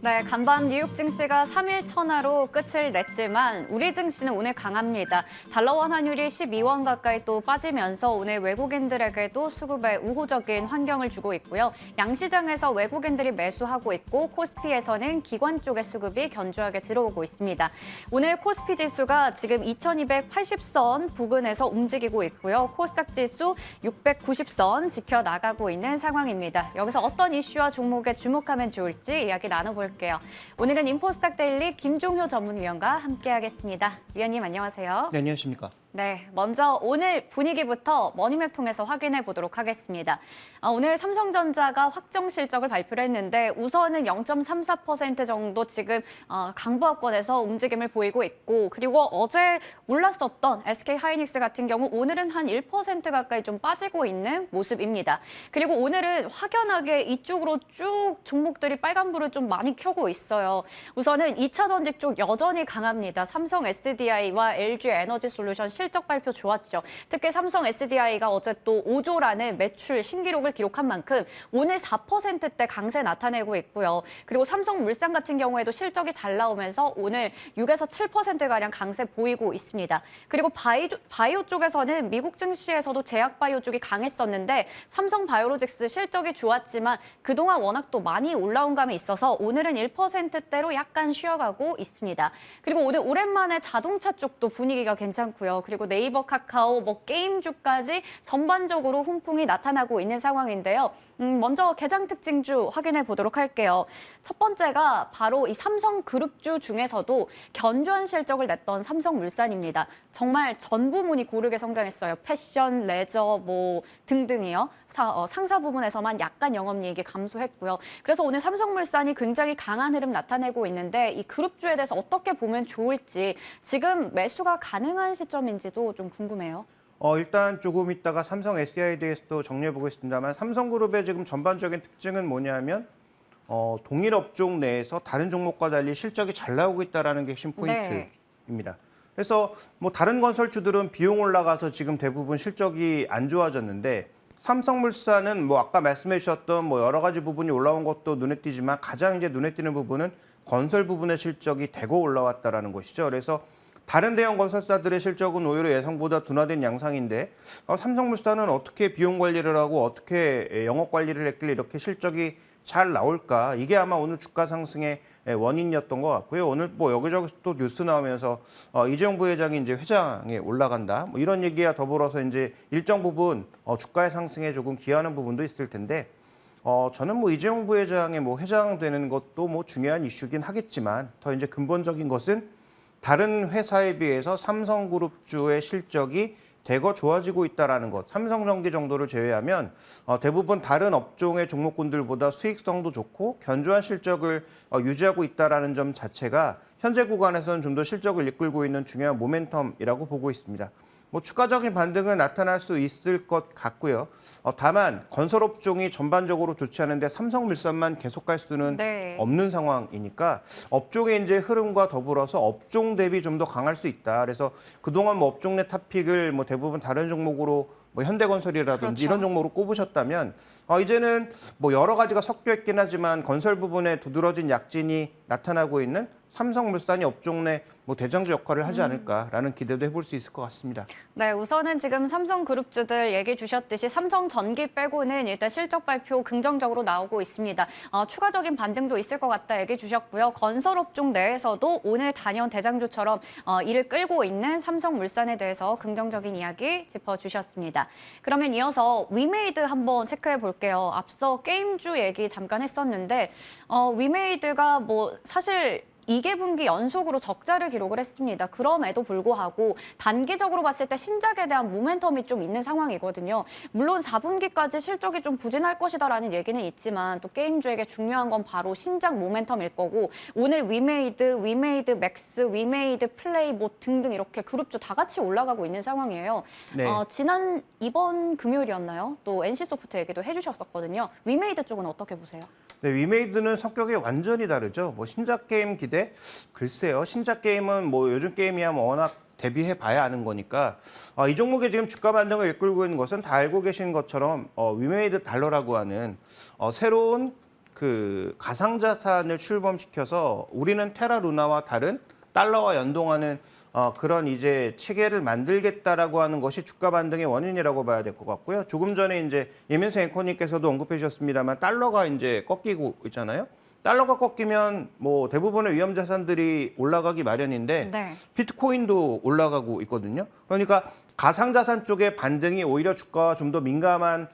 네, 간밤 뉴욕 증시가 3일 천하로 끝을 냈지만 우리 증시는 오늘 강합니다. 달러원 환율이 12원 가까이 또 빠지면서 오늘 외국인들에게도 수급에 우호적인 환경을 주고 있고요. 양시장에서 외국인들이 매수하고 있고 코스피에서는 기관 쪽의 수급이 견조하게 들어오고 있습니다. 오늘 코스피 지수가 지금 2280선 부근에서 움직이고 있고요. 코스닥 지수 690선 지켜나가고 있는 상황입니다. 여기서 어떤 이슈와 종목에 주목하면 좋을지 이야기 나눠볼게요. 오늘은 인포스탁 데일리 김종효 전문위원과 함께하겠습니다. 위원님 안녕하세요. 네, 안녕하십니까. 네, 먼저 오늘 분위기부터 머니맵 통해서 확인해 보도록 하겠습니다. 오늘 삼성전자가 확정 실적을 발표를 했는데 우선은 0.34% 정도 지금 강보합권에서 움직임을 보이고 있고 그리고 어제 올랐었던 SK하이닉스 같은 경우 오늘은 한 1% 가까이 좀 빠지고 있는 모습입니다. 그리고 오늘은 확연하게 이쪽으로 쭉 종목들이 빨간불을 좀 많이 켜고 있어요. 우선은 2차 전지 쪽 여전히 강합니다. 삼성 SDI와 LG 에너지솔루션 실적 발표 좋았죠. 특히 삼성 SDI가 어제 또 5조라는 매출 신기록을 기록한 만큼 오늘 4%대 강세 나타내고 있고요. 그리고 삼성물산 같은 경우에도 실적이 잘 나오면서 오늘 6에서 7%가량 강세 보이고 있습니다. 그리고 바이오 쪽에서는 미국 증시에서도 제약바이오 쪽이 강했었는데 삼성바이오로직스 실적이 좋았지만 그동안 워낙 또 많이 올라온 감이 있어서 오늘은 1%대로 약간 쉬어가고 있습니다. 그리고 오늘 오랜만에 자동차 쪽도 분위기가 괜찮고요. 그리고 네이버, 카카오, 게임주까지 전반적으로 훈풍이 나타나고 있는 상황인데요. 먼저 개장 특징주 확인해 보도록 할게요. 첫 번째가 바로 이 삼성그룹주 중에서도 견조한 실적을 냈던 삼성물산입니다. 정말 전 부문이 고르게 성장했어요. 패션, 레저 등등이요. 상사 부분에서만 약간 영업이익이 감소했고요. 그래서 오늘 삼성물산이 굉장히 강한 흐름 나타내고 있는데 이 그룹주에 대해서 어떻게 보면 좋을지 지금 매수가 가능한 시점인지도 좀 궁금해요. 일단 조금 있다가 삼성 SDI에 대해서도 정리해 보겠습니다만 삼성그룹의 지금 전반적인 특징은 뭐냐면 동일 업종 내에서 다른 종목과 달리 실적이 잘 나오고 있다는 게 핵심 포인트입니다. 그래서 다른 건설주들은 비용 올라가서 지금 대부분 실적이 안 좋아졌는데 삼성물산은 아까 말씀해 주셨던 여러 가지 부분이 올라온 것도 눈에 띄지만 가장 이제 눈에 띄는 부분은 건설 부분의 실적이 대거 올라왔다라는 것이죠. 그래서 다른 대형 건설사들의 실적은 오히려 예상보다 둔화된 양상인데 삼성물산은 어떻게 비용 관리를 하고 어떻게 영업 관리를 했길래 이렇게 실적이 잘 나올까? 이게 아마 오늘 주가 상승의 원인이었던 것 같고요. 오늘 여기저기서 또 뉴스 나오면서 이재용 부회장이 이제 회장에 올라간다. 이런 얘기와 더불어서 이제 일정 부분 주가의 상승에 조금 기여하는 부분도 있을 텐데 저는 이재용 부회장의 회장 되는 것도 중요한 이슈긴 하겠지만 더 이제 근본적인 것은 다른 회사에 비해서 삼성그룹주의 실적이 대거 좋아지고 있다는 것. 삼성전기 정도를 제외하면 대부분 다른 업종의 종목군들보다 수익성도 좋고 견조한 실적을 유지하고 있다는 점 자체가 현재 구간에서는 좀 더 실적을 이끌고 있는 중요한 모멘텀이라고 보고 있습니다. 추가적인 반등은 나타날 수 있을 것 같고요. 다만 건설업종이 전반적으로 좋지 않은데 삼성물산만 계속 갈 수는 없는 상황이니까 업종의 이제 흐름과 더불어서 업종 대비 좀 더 강할 수 있다. 그래서 그동안 업종 내 탑픽을 대부분 다른 종목으로 현대건설이라든지 이런 종목으로 꼽으셨다면 이제는 여러 가지가 섞여 있긴 하지만 건설 부분에 두드러진 약진이 나타나고 있는 삼성물산이 업종 내 대장주 역할을 하지 않을까라는 기대도 해볼 수 있을 것 같습니다. 네, 우선은 지금 삼성그룹주들 얘기 주셨듯이 삼성전기 빼고는 일단 실적 발표 긍정적으로 나오고 있습니다. 추가적인 반등도 있을 것 같다 얘기 주셨고요. 건설업종 내에서도 오늘 단연 대장주처럼 이를 끌고 있는 삼성물산에 대해서 긍정적인 이야기 짚어주셨습니다. 그러면 이어서 위메이드 한번 체크해 볼게요. 앞서 게임주 얘기 잠깐 했었는데 위메이드가 사실 2개분기 연속으로 적자를 기록을 했습니다. 그럼에도 불구하고 단기적으로 봤을 때 신작에 대한 모멘텀이 좀 있는 상황이거든요. 물론 4분기까지 실적이 좀 부진할 것이다라는 얘기는 있지만 또 게임주에게 중요한 건 바로 신작 모멘텀일 거고 오늘 위메이드 맥스, 위메이드 플레이 등등 이렇게 그룹주 다 같이 올라가고 있는 상황이에요. 네. 이번 금요일이었나요? 또 NC소프트 얘기도 해주셨었거든요. 위메이드 쪽은 어떻게 보세요? 네, 위메이드는 성격이 완전히 다르죠. 신작 게임 기대? 글쎄요. 신작 게임은 요즘 게임이야 워낙 대비해 봐야 하는 거니까 이 종목의 지금 주가 반등을 이끌고 있는 것은 다 알고 계신 것처럼 위메이드 달러라고 하는 새로운 그 가상자산을 출범시켜서 우리는 테라 루나와 다른 달러와 연동하는 그런 이제 체계를 만들겠다라고 하는 것이 주가 반등의 원인이라고 봐야 될 것 같고요. 조금 전에 이제 예민수 앵커님께서도 언급해 주셨습니다만 달러가 이제 꺾이고 있잖아요. 달러가 꺾이면 뭐 대부분의 위험 자산들이 올라가기 마련인데 네. 비트코인도 올라가고 있거든요. 그러니까 가상자산 쪽의 반등이 오히려 주가와 좀 더 민감한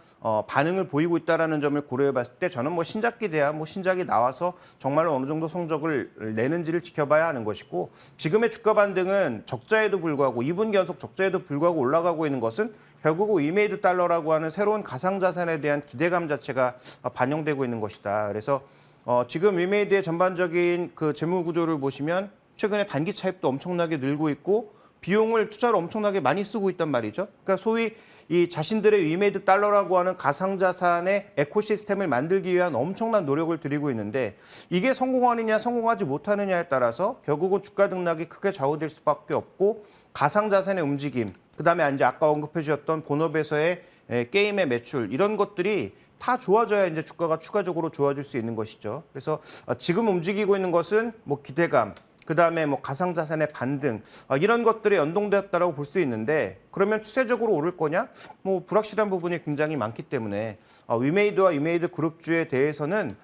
반응을 보이고 있다는 점을 고려해 봤을 때 저는 뭐 신작기 돼야 뭐 신작이 나와서 정말로 어느 정도 성적을 내는지를 지켜봐야 하는 것이고 지금의 주가 반등은 적자에도 불구하고 2분기 연속 적자에도 불구하고 올라가고 있는 것은 결국 위메이드 달러라고 하는 새로운 가상자산에 대한 기대감 자체가 반영되고 있는 것이다. 그래서 지금 위메이드의 전반적인 그 재무 구조를 보시면 최근에 단기 차입도 엄청나게 늘고 있고 비용을 투자를 엄청나게 많이 쓰고 있단 말이죠. 그러니까 소위 이 자신들의 위메이드 달러라고 하는 가상자산의 에코시스템을 만들기 위한 엄청난 노력을 들이고 있는데 이게 성공하느냐 성공하지 못하느냐에 따라서 결국은 주가 등락이 크게 좌우될 수밖에 없고 가상자산의 움직임, 그다음에 이제 아까 언급해 주셨던 본업에서의 게임의 매출 이런 것들이 다 좋아져야 이제 주가가 추가적으로 좋아질 수 있는 것이죠. 그래서 지금 움직이고 있는 것은 뭐 기대감, 그다음에 뭐 가상자산의 반등 이런 것들이 연동되었다라고 볼 수 있는데 그러면 추세적으로 오를 거냐? 뭐 불확실한 부분이 굉장히 많기 때문에 위메이드와 위메이드 그룹주에 대해서는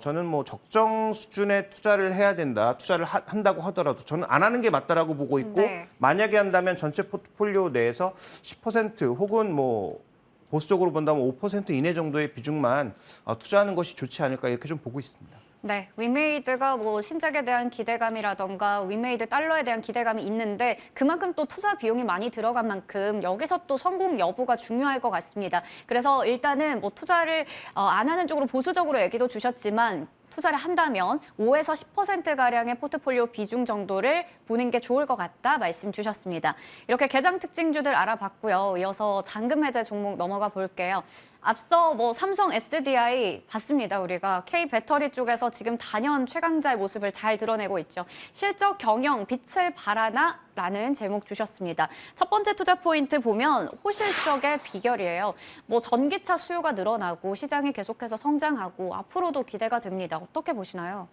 저는 뭐 적정 수준의 투자를 해야 된다. 투자를 한다고 하더라도 저는 안 하는 게 맞다라고 보고 있고 네. 만약에 한다면 전체 포트폴리오 내에서 10% 혹은 뭐 보수적으로 본다면 5% 이내 정도의 비중만 투자하는 것이 좋지 않을까 이렇게 좀 보고 있습니다. 네, 위메이드가 뭐 신작에 대한 기대감이라던가 위메이드 달러에 대한 기대감이 있는데 그만큼 또 투자 비용이 많이 들어간 만큼 여기서 또 성공 여부가 중요할 것 같습니다. 그래서 일단은 뭐 투자를 안 하는 쪽으로 보수적으로 얘기도 주셨지만 투자를 한다면 5에서 10%가량의 포트폴리오 비중 정도를 보는 게 좋을 것 같다 말씀 주셨습니다. 이렇게 개장 특징주들 알아봤고요. 이어서 잔금 해제 종목 넘어가 볼게요. 앞서 뭐 삼성 SDI 봤습니다. 우리가 K 배터리 쪽에서 지금 단연 최강자의 모습을 잘 드러내고 있죠. 실적 경영 빛을 발하나라는 제목 주셨습니다. 첫 번째 투자 포인트 보면 호실적의 비결이에요. 뭐 전기차 수요가 늘어나고 시장이 계속해서 성장하고 앞으로도 기대가 됩니다. 어떻게 보시나요?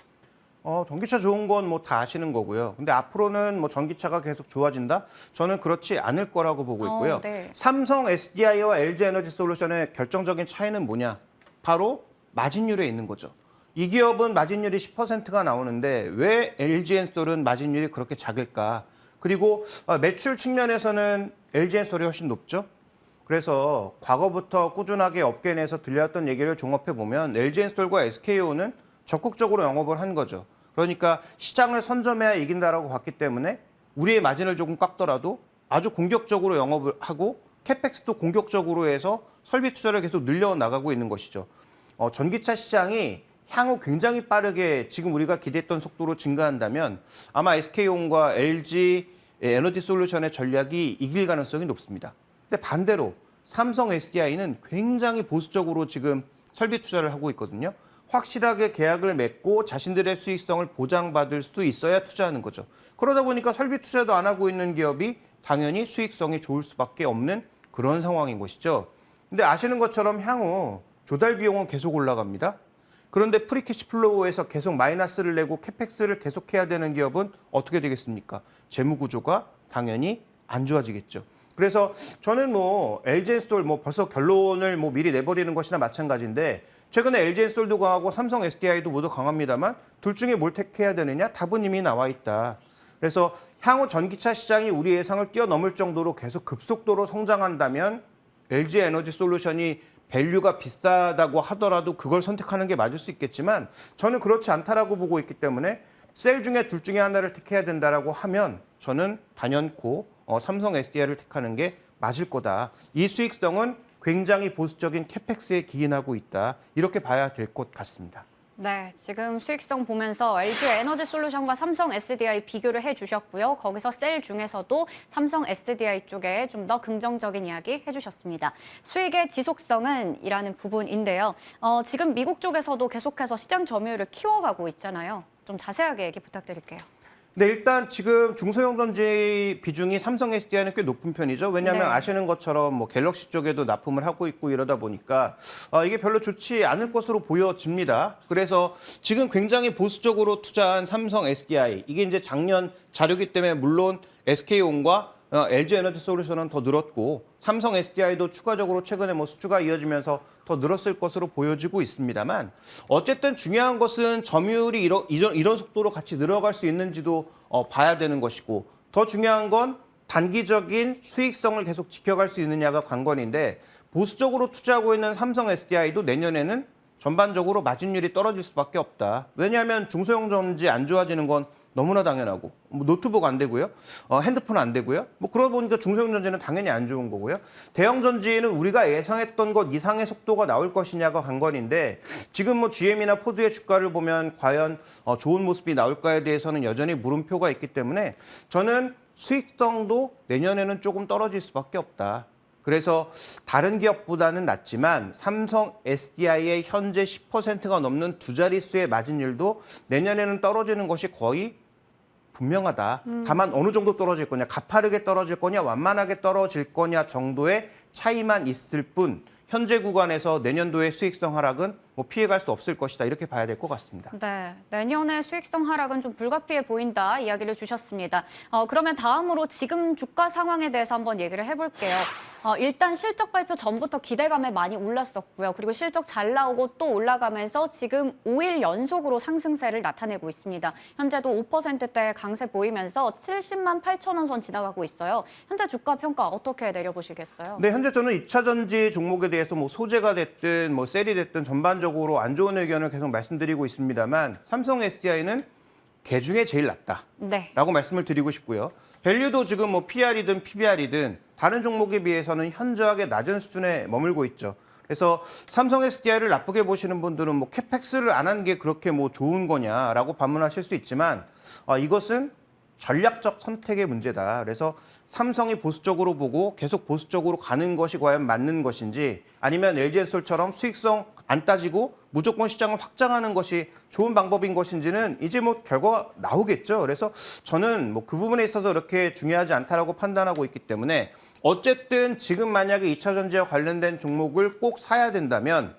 전기차 좋은 건 뭐 다 아시는 거고요. 근데 앞으로는 뭐 전기차가 계속 좋아진다? 저는 그렇지 않을 거라고 보고 있고요. 네. 삼성 SDI와 LG 에너지 솔루션의 결정적인 차이는 뭐냐? 바로 마진율에 있는 거죠. 이 기업은 마진율이 10%가 나오는데 왜 LG엔솔은 마진율이 그렇게 작을까? 그리고 매출 측면에서는 LG엔솔이 훨씬 높죠. 그래서 과거부터 꾸준하게 업계 내에서 들려왔던 얘기를 종합해 보면 LG엔솔과 SKO는 적극적으로 영업을 한 거죠. 그러니까 시장을 선점해야 이긴다라고 봤기 때문에 우리의 마진을 조금 깎더라도 아주 공격적으로 영업을 하고 캐펙스도 공격적으로 해서 설비 투자를 계속 늘려나가고 있는 것이죠. 전기차 시장이 향후 굉장히 빠르게 지금 우리가 기대했던 속도로 증가한다면 아마 SK온과 LG 에너지 솔루션의 전략이 이길 가능성이 높습니다. 근데 반대로 삼성 SDI는 굉장히 보수적으로 지금 설비 투자를 하고 있거든요. 확실하게 계약을 맺고 자신들의 수익성을 보장받을 수 있어야 투자하는 거죠. 그러다 보니까 설비 투자도 안 하고 있는 기업이 당연히 수익성이 좋을 수밖에 없는 그런 상황인 것이죠. 근데 아시는 것처럼 향후 조달 비용은 계속 올라갑니다. 그런데 프리캐시 플로우에서 계속 마이너스를 내고 캐펙스를 계속해야 되는 기업은 어떻게 되겠습니까? 재무 구조가 당연히 안 좋아지겠죠. 그래서 저는 뭐 LG엔솔 뭐 벌써 결론을 뭐 미리 내버리는 것이나 마찬가지인데 최근에 LG엔솔도 강하고 삼성 SDI도 모두 강합니다만 둘 중에 뭘 택해야 되느냐? 답은 이미 나와 있다. 그래서 향후 전기차 시장이 우리 예상을 뛰어넘을 정도로 계속 급속도로 성장한다면 LG 에너지 솔루션이 밸류가 비싸다고 하더라도 그걸 선택하는 게 맞을 수 있겠지만 저는 그렇지 않다라고 보고 있기 때문에 셀 중에 둘 중에 하나를 택해야 된다라고 하면 저는 단연코 삼성 SDI를 택하는 게 맞을 거다. 이 수익성은 굉장히 보수적인 캐펙스에 기인하고 있다. 이렇게 봐야 될 것 같습니다. 네, 지금 수익성 보면서 LG 에너지 솔루션과 삼성 SDI 비교를 해주셨고요. 거기서 셀 중에서도 삼성 SDI 쪽에 좀 더 긍정적인 이야기 해주셨습니다. 수익의 지속성은 이라는 부분인데요. 지금 미국 쪽에서도 계속해서 시장 점유율을 키워가고 있잖아요. 좀 자세하게 얘기 부탁드릴게요. 네, 일단 지금 중소형 전지 비중이 삼성 SDI는 꽤 높은 편이죠. 왜냐하면 네. 아시는 것처럼 뭐 갤럭시 쪽에도 납품을 하고 있고 이러다 보니까 이게 별로 좋지 않을 것으로 보여집니다. 그래서 지금 굉장히 보수적으로 투자한 삼성 SDI, 이게 이제 작년 자료기 때문에 물론 SK온과 LG 에너지 솔루션은 더 늘었고 삼성 SDI도 추가적으로 최근에 뭐 수주가 이어지면서 더 늘었을 것으로 보여지고 있습니다만 어쨌든 중요한 것은 점유율이 이런 속도로 같이 늘어갈 수 있는지도 봐야 되는 것이고 더 중요한 건 단기적인 수익성을 계속 지켜갈 수 있느냐가 관건인데 보수적으로 투자하고 있는 삼성 SDI도 내년에는 전반적으로 마진율이 떨어질 수밖에 없다. 왜냐하면 중소형 전지 안 좋아지는 건 너무나 당연하고 뭐 노트북 안 되고요, 핸드폰 안 되고요. 뭐 그러다 보니까 중소형 전지는 당연히 안 좋은 거고요. 대형 전지는 우리가 예상했던 것 이상의 속도가 나올 것이냐가 관건인데 지금 뭐 GM이나 포드의 주가를 보면 과연 좋은 모습이 나올까에 대해서는 여전히 물음표가 있기 때문에 저는 수익성도 내년에는 조금 떨어질 수밖에 없다. 그래서 다른 기업보다는 낮지만 삼성 SDI의 현재 10%가 넘는 두 자릿수의 마진율도 내년에는 떨어지는 것이 거의 분명하다. 다만 어느 정도 떨어질 거냐, 가파르게 떨어질 거냐, 완만하게 떨어질 거냐 정도의 차이만 있을 뿐 현재 구간에서 내년도의 수익성 하락은 뭐 피해갈 수 없을 것이다. 이렇게 봐야 될 것 같습니다. 네, 내년의 수익성 하락은 좀 불가피해 보인다 이야기를 주셨습니다. 그러면 다음으로 지금 주가 상황에 대해서 한번 얘기를 해볼게요. 일단 실적 발표 전부터 기대감에 많이 올랐었고요. 그리고 실적 잘 나오고 또 올라가면서 지금 5일 연속으로 상승세를 나타내고 있습니다. 현재도 5%대 강세 보이면서 70만 8천 원 선 지나가고 있어요. 현재 주가 평가 어떻게 내려보시겠어요? 네, 현재 저는 2차 전지 종목에 대해서 뭐 소재가 됐든 뭐 셀이 됐든 전반적으로 안 좋은 의견을 계속 말씀드리고 있습니다만 삼성 SDI는 개 중에 제일 낫다. 네. 라고 말씀을 드리고 싶고요. 밸류도 지금 뭐 PR이든 PBR이든 다른 종목에 비해서는 현저하게 낮은 수준에 머물고 있죠. 그래서 삼성 SDI를 나쁘게 보시는 분들은 뭐 캐펙스를 안 한 게 그렇게 뭐 좋은 거냐라고 반문하실 수 있지만 이것은 전략적 선택의 문제다. 그래서 삼성이 보수적으로 보고 계속 보수적으로 가는 것이 과연 맞는 것인지 아니면 LG에솔처럼 수익성 안 따지고 무조건 시장을 확장하는 것이 좋은 방법인 것인지는 이제 뭐 결과가 나오겠죠. 그래서 저는 뭐 그 부분에 있어서 그렇게 중요하지 않다라고 판단하고 있기 때문에 어쨌든 지금 만약에 2차 전지와 관련된 종목을 꼭 사야 된다면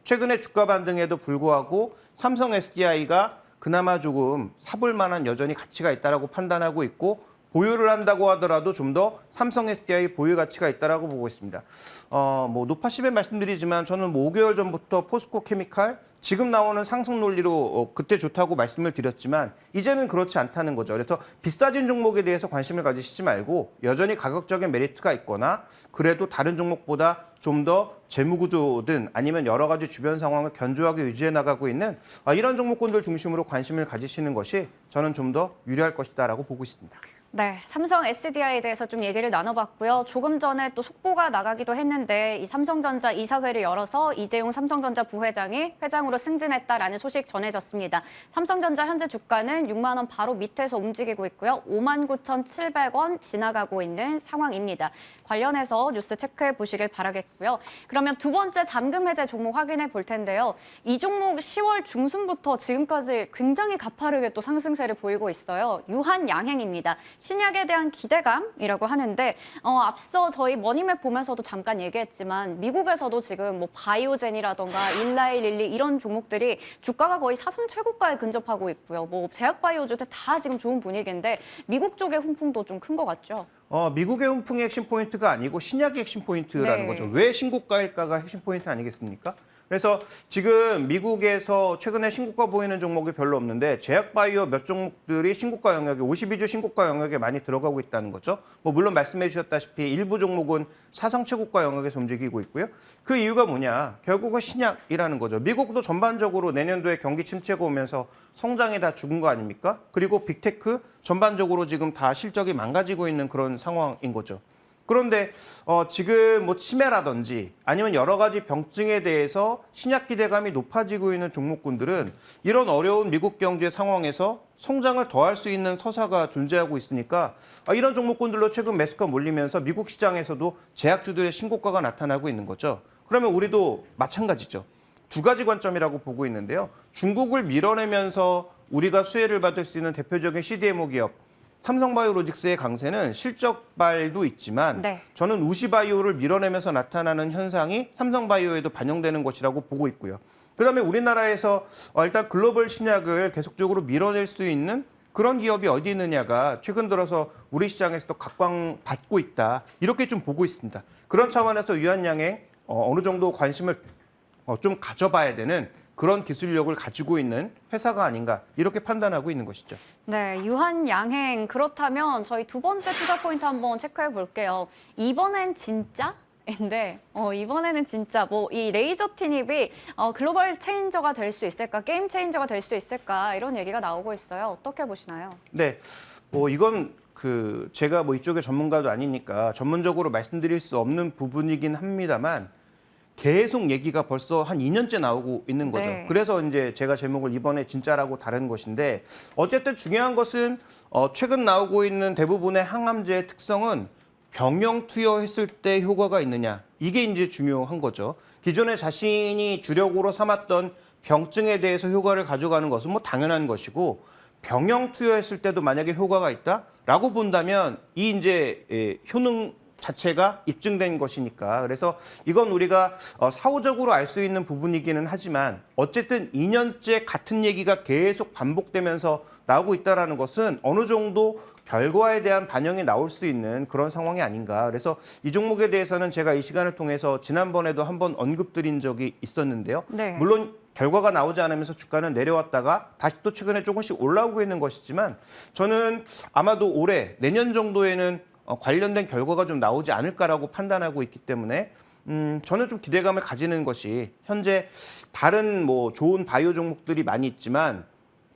최근에 주가 반등에도 불구하고 삼성 SDI가 그나마 조금 사볼 만한 여전히 가치가 있다라고 판단하고 있고 보유를 한다고 하더라도 좀 더 삼성 SDI 보유 가치가 있다라고 보고 있습니다. 뭐 노파심에 말씀드리지만 저는 뭐 5개월 전부터 포스코 케미칼 지금 나오는 상승 논리로 그때 좋다고 말씀을 드렸지만 이제는 그렇지 않다는 거죠. 그래서 비싸진 종목에 대해서 관심을 가지시지 말고 여전히 가격적인 메리트가 있거나 그래도 다른 종목보다 좀 더 재무구조든 아니면 여러 가지 주변 상황을 견조하게 유지해 나가고 있는 이런 종목군들 중심으로 관심을 가지시는 것이 저는 좀 더 유리할 것이다라고 보고 있습니다. 네, 삼성 SDI에 대해서 좀 얘기를 나눠봤고요. 조금 전에 또 속보가 나가기도 했는데 이 삼성전자 이사회를 열어서 이재용 삼성전자 부회장이 회장으로 승진했다라는 소식 전해졌습니다. 삼성전자 현재 주가는 6만 원 바로 밑에서 움직이고 있고요. 59,700원 지나가고 있는 상황입니다. 관련해서 뉴스 체크해 보시길 바라겠고요. 그러면 두 번째 잠금 해제 종목 확인해 볼 텐데요. 이 종목 10월 중순부터 지금까지 굉장히 가파르게 또 상승세를 보이고 있어요. 유한양행입니다. 신약에 대한 기대감이라고 하는데 앞서 저희 머니맵 보면서도 잠깐 얘기했지만 미국에서도 지금 뭐 바이오젠이라던가 일라이릴리 이런 종목들이 주가가 거의 사상 최고가에 근접하고 있고요. 뭐 제약바이오주들 다 지금 좋은 분위기인데 미국 쪽의 훈풍도 좀 큰 것 같죠? 미국의 훈풍이 핵심 포인트가 아니고 신약이 핵심 포인트라는 네. 거죠. 왜 신고가일까가 핵심 포인트 아니겠습니까? 그래서 지금 미국에서 최근에 신고가 보이는 종목이 별로 없는데 제약바이오 몇 종목들이 신고가 영역에 52주 신고가 영역에 많이 들어가고 있다는 거죠. 뭐 물론 말씀해 주셨다시피 일부 종목은 사상 최고가 영역에서 움직이고 있고요. 그 이유가 뭐냐? 결국은 신약이라는 거죠. 미국도 전반적으로 내년도에 경기 침체가 오면서 성장이 다 죽은 거 아닙니까? 그리고 빅테크 전반적으로 지금 다 실적이 망가지고 있는 그런 상황인 거죠. 그런데 지금 뭐 치매라든지 아니면 여러 가지 병증에 대해서 신약 기대감이 높아지고 있는 종목군들은 이런 어려운 미국 경제 상황에서 성장을 더할 수 있는 서사가 존재하고 있으니까 이런 종목군들로 최근 매수가 몰리면서 미국 시장에서도 제약주들의 신고가가 나타나고 있는 거죠. 그러면 우리도 마찬가지죠. 두 가지 관점이라고 보고 있는데요. 중국을 밀어내면서 우리가 수혜를 받을 수 있는 대표적인 CDMO 기업 삼성바이오로직스의 강세는 실적발도 있지만 네. 저는 우시바이오를 밀어내면서 나타나는 현상이 삼성바이오에도 반영되는 것이라고 보고 있고요. 그다음에 우리나라에서 일단 글로벌 신약을 계속적으로 밀어낼 수 있는 그런 기업이 어디 있느냐가 최근 들어서 우리 시장에서도 각광받고 있다. 이렇게 좀 보고 있습니다. 그런 차원에서 유한양행 어느 정도 관심을 좀 가져봐야 되는 그런 기술력을 가지고 있는 회사가 아닌가 이렇게 판단하고 있는 것이죠. 네, 유한양행 그렇다면 저희 두 번째 투자 포인트 한번 체크해 볼게요. 이번엔 진짜? 인데 이번에는 진짜 뭐 이 레이저 티닙이 글로벌 체인저가 될 수 있을까, 게임 체인저가 될 수 있을까 이런 얘기가 나오고 있어요. 어떻게 보시나요? 네, 이건 제가 이쪽의 전문가도 아니니까 전문적으로 말씀드릴 수 없는 부분이긴 합니다만 계속 얘기가 벌써 한 2년째 나오고 있는 거죠. 네. 그래서 이제 제가 제목을 이번에 진짜라고 다른 것인데 어쨌든 중요한 것은 최근 나오고 있는 대부분의 항암제의 특성은 병용 투여했을 때 효과가 있느냐 이게 이제 중요한 거죠. 기존에 자신이 주력으로 삼았던 병증에 대해서 효과를 가져가는 것은 뭐 당연한 것이고 병용 투여했을 때도 만약에 효과가 있다라고 본다면 이 이제 효능 자체가 입증된 것이니까 그래서 이건 우리가 사후적으로 알 수 있는 부분이기는 하지만 어쨌든 2년째 같은 얘기가 계속 반복되면서 나오고 있다는 것은 어느 정도 결과에 대한 반영이 나올 수 있는 그런 상황이 아닌가. 그래서 이 종목에 대해서는 제가 이 시간을 통해서 지난번에도 한번 언급드린 적이 있었는데요. 네. 물론 결과가 나오지 않으면서 주가는 내려왔다가 다시 또 최근에 조금씩 올라오고 있는 것이지만 저는 아마도 올해 내년 정도에는 관련된 결과가 좀 나오지 않을까라고 판단하고 있기 때문에 저는 좀 기대감을 가지는 것이 현재 다른 뭐 좋은 바이오 종목들이 많이 있지만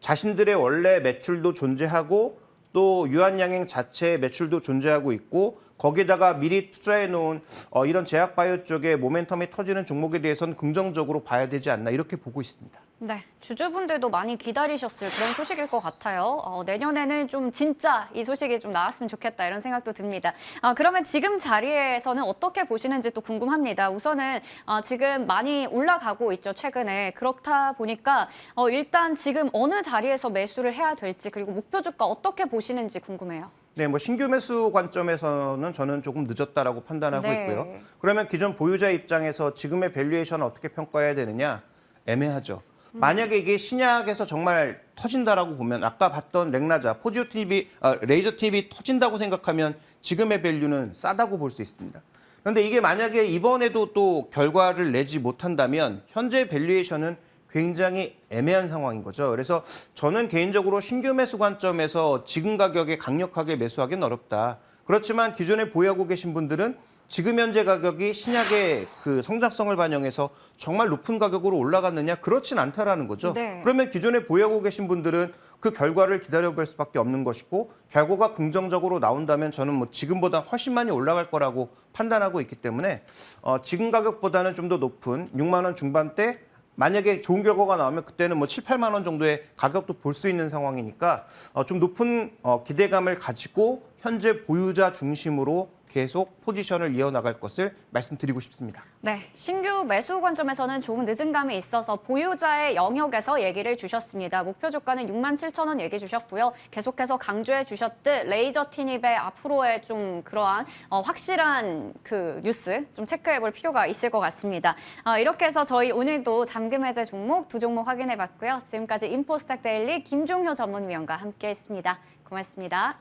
자신들의 원래 매출도 존재하고 또 유한양행 자체의 매출도 존재하고 있고 거기다가 미리 투자해 놓은 이런 제약 바이오 쪽에 모멘텀이 터지는 종목에 대해서는 긍정적으로 봐야 되지 않나 이렇게 보고 있습니다. 네, 주주분들도 많이 기다리셨을 그런 소식일 것 같아요. 내년에는 좀 진짜 이 소식이 좀 나왔으면 좋겠다 이런 생각도 듭니다. 그러면 지금 자리에서는 어떻게 보시는지 또 궁금합니다. 우선은 지금 많이 올라가고 있죠, 최근에. 그렇다 보니까 일단 지금 어느 자리에서 매수를 해야 될지 그리고 목표 주가 어떻게 보시는지 궁금해요. 네, 뭐 신규 매수 관점에서는 저는 조금 늦었다라고 판단하고 네. 있고요. 그러면 기존 보유자 입장에서 지금의 밸류에이션을 어떻게 평가해야 되느냐? 애매하죠. 만약에 이게 신약에서 정말 터진다라고 보면 아까 봤던 렉나자, 포지오 TV, 레이저 TV 터진다고 생각하면 지금의 밸류는 싸다고 볼 수 있습니다. 그런데 이게 만약에 이번에도 또 결과를 내지 못한다면 현재 밸류에이션은 굉장히 애매한 상황인 거죠. 그래서 저는 개인적으로 신규 매수 관점에서 지금 가격에 강력하게 매수하기는 어렵다. 그렇지만 기존에 보유하고 계신 분들은 지금 현재 가격이 신약의 그 성장성을 반영해서 정말 높은 가격으로 올라갔느냐? 그렇진 않다라는 거죠. 네. 그러면 기존에 보유하고 계신 분들은 그 결과를 기다려볼 수밖에 없는 것이고 결과가 긍정적으로 나온다면 저는 뭐 지금보다 훨씬 많이 올라갈 거라고 판단하고 있기 때문에 지금 가격보다는 좀 더 높은 6만 원 중반대 만약에 좋은 결과가 나오면 그때는 뭐 7, 8만 원 정도의 가격도 볼 수 있는 상황이니까 좀 높은 기대감을 가지고 현재 보유자 중심으로 계속 포지션을 이어나갈 것을 말씀드리고 싶습니다. 네, 신규 매수 관점에서는 조금 늦은 감이 있어서 보유자의 영역에서 얘기를 주셨습니다. 목표 주가는 67,000원 얘기 주셨고요. 계속해서 강조해 주셨듯 레이저 티닙의 앞으로의 좀 그러한 확실한 그 뉴스 좀 체크해 볼 필요가 있을 것 같습니다. 이렇게 해서 저희 오늘도 잠금 해제 종목 두 종목 확인해 봤고요. 지금까지 인포스탁 데일리 김종효 전문위원과 함께 했습니다. 고맙습니다.